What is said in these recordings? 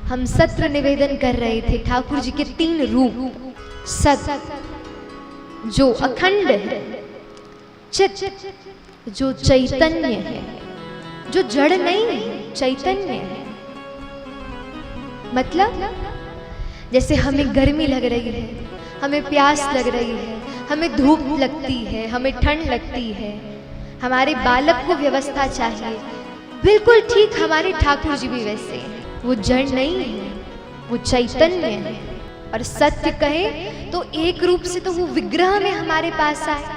हम सत्र निवेदन कर रहे थे ठाकुर जी के 3 रूप, सत जो अखंड है, चित जो चैतन्य है, जो जड़ नहीं है, चैतन्य है। मतलब जैसे हमें गर्मी लग रही है, हमें प्यास लग रही है, हमें धूप लगती है, हमें ठंड लगती है, हमारे बालक को व्यवस्था चाहिए, बिल्कुल ठीक हमारे ठाकुर जी भी वैसे हैं। वो जड़ नहीं है, वो चैतन्य है। और सत्य कहे तो एक रूप से तो वो विग्रह में हमारे पास आए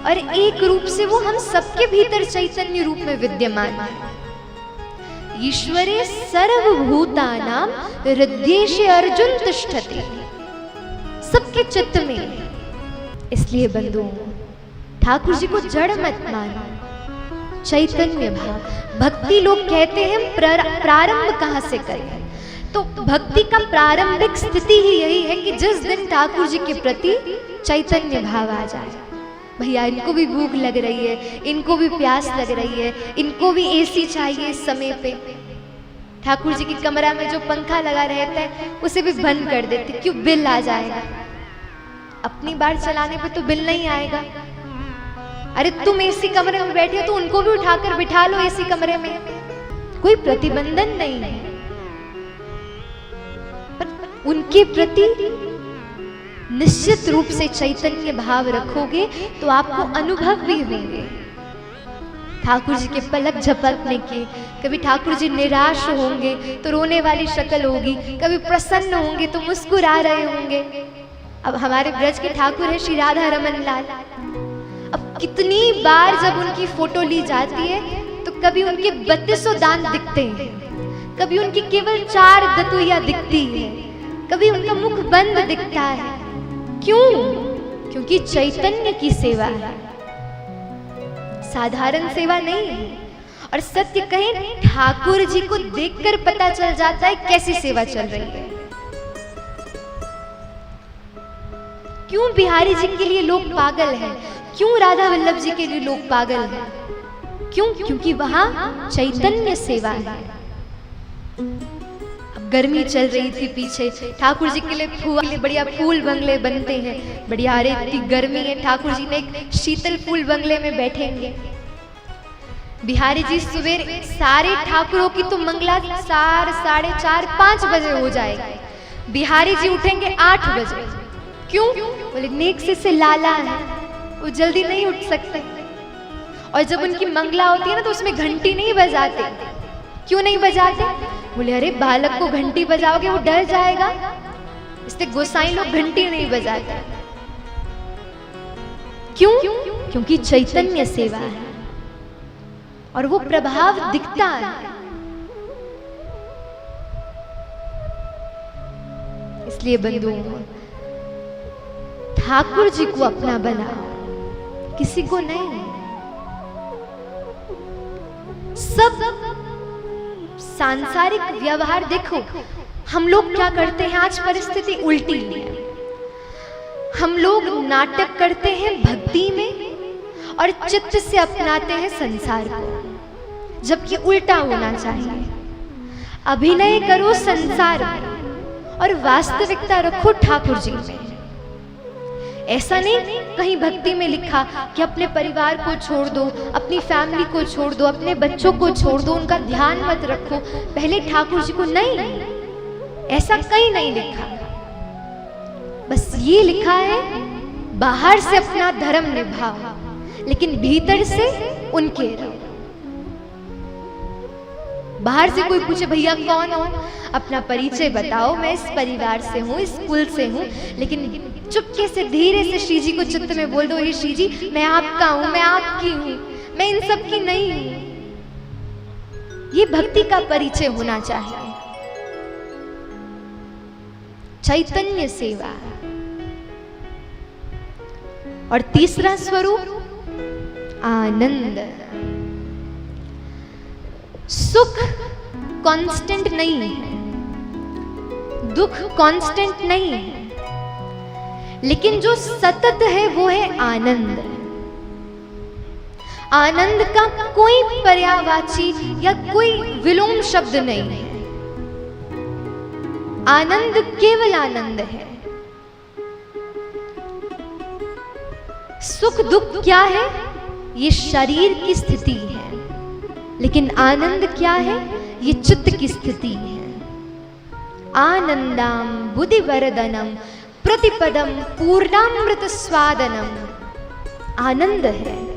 और एक रूप से वो हम सबके भीतर चैतन्य रूप में विद्यमान है। ईश्वरे सर्वभूतानां हृदयेषु अर्जुन तिष्ठति, सबके चित्त में। इसलिए बंधुओं, ठाकुर जी को जड़ मत मानो, चैतन्य भाव। भक्ति लोग कहते हैं प्रारंभ कहाँ से करें, तो भक्ति का प्रारंभिक स्थिति ही यही है कि जिस दिन ठाकुर जी के प्रति चैतन्य भाव आ जाए। भैया इनको भी भूख लग रही है, इनको भी प्यास लग रही है, इनको भी एसी चाहिए इस समय पे। ठाकुर जी की कमरा में जो पंखा लगा रहता है उसे भी बंद कर देते, क्यों? बिल आ जाएगा। अपनी बार चलाने पे तो बिल नहीं आएगा। अरे तुम एसी कमरे में बैठे हो तो उनको भी उठाकर बिठा लो एसी कमरे में, कोई प्रतिबंधन नहीं है। पर उनके प्रति निश्चित रूप से चैतन्य भाव रखोगे तो आपको अनुभव भी होंगे ठाकुर जी के पलक झपकने के। कभी ठाकुर जी निराश होंगे तो रोने वाली शक्ल होगी, कभी प्रसन्न होंगे तो मुस्कुरा रहे होंगे। अब हमारे ब्रज के ठाकुर है श्री राधा रमन लाल। अब कितनी बार जब उनकी फोटो ली जाती है तो कभी उनके 3200 दांत दिखते हैं, कभी उनकी केवल 4 दतुइया दिखती है, कभी उनका मुख बंद दिखता है। क्यों? क्योंकि चैतन्य की सेवा है, साधारण सेवा नहीं है। और सत्य कहें, ठाकुर जी को देखकर पता चल जाता है कैसी सेवा चल रही है। क्यों बिहारी जी के लिए लोग पागल हैं, क्यों राधा वल्लभ जी के लिए लोग पागल हैं? क्यों? क्योंकि वहां चैतन्य सेवा है। गर्मी चल रही थी पीछे, ठाकुर जी के लिए बढ़िया फूल बंगले बनते हैं, बढ़िया। अरे इतनी गर्मी है, ठाकुर जी ने एक शीतल फूल बंगले में बैठेंगे। बिहारी जी सवेरे सारे ठाकुरों की तो मंगला 4, 4:30, 5 बजे हो जाएगी। बिहारी जी उठेंगे 8 बजे। क्यों? बोले नेक से लाला है, वो जल्दी नहीं उठ सकते। और जब उनकी मंगला होती है ना तो उसमें घंटी नहीं बजाते। क्यों नहीं बजाते? बोले अरे बालक को घंटी बजाओगे वो डर जाएगा, इसलिए गोसाई लोग घंटी नहीं बजाते। क्यों? क्योंकि चैतन्य सेवा है और वो प्रभाव दिखता है। इसलिए बंधुओं, ठाकुर जी को अपना बनाओ, किसी को नहीं। सब सांसारिक व्यवहार देखो, हम लोग क्या करते हैं, आज परिस्थिति उल्टी है। हम लोग नाटक करते हैं भक्ति में और चित्त से अपनाते हैं संसार को, जबकि उल्टा होना चाहिए। अभिनय करो संसार में और वास्तविकता रखो ठाकुर जी में। ऐसा नहीं कहीं भक्ति में लिखा कि अपने परिवार को छोड़ दो, अपनी फैमिली को छोड़ दो, अपने बच्चों को छोड़ दो, उनका ध्यान मत रखो, पहले ठाकुर जी को। नहीं, ऐसा कहीं नहीं लिखा। बस ये लिखा है बाहर से अपना धर्म निभाओ लेकिन भीतर से उनके रहो। बाहर से कोई पूछे भैया कौन हो, अपना परिचय बताओ, मैं इस परिवार से हूँ, इस कुल से हूँ, लेकिन चुपके से धीरे से श्री जी को चित्त में बोल दो, हे श्री जी मैं आपका हूँ, मैं आपकी हूँ, मैं इन सब की नहीं हूँ। ये भक्ति का परिचय होना चाहिए। चैतन्य सेवा। और तीसरा स्वरूप आनंद। सुख कांस्टेंट नहीं है, दुख कांस्टेंट नहीं है, लेकिन जो सतत है वो है आनंद। आनंद का कोई पर्यायवाची या कोई विलोम शब्द नहीं है। आनंद केवल आनंद है। सुख दुख क्या है? ये शरीर की स्थिति है, लेकिन आनंद क्या है? ये चित्त की स्थिति है। आनंदाम बुद्धिवर्धनम प्रतिपदम पूर्णामृत स्वादनम। आनंद है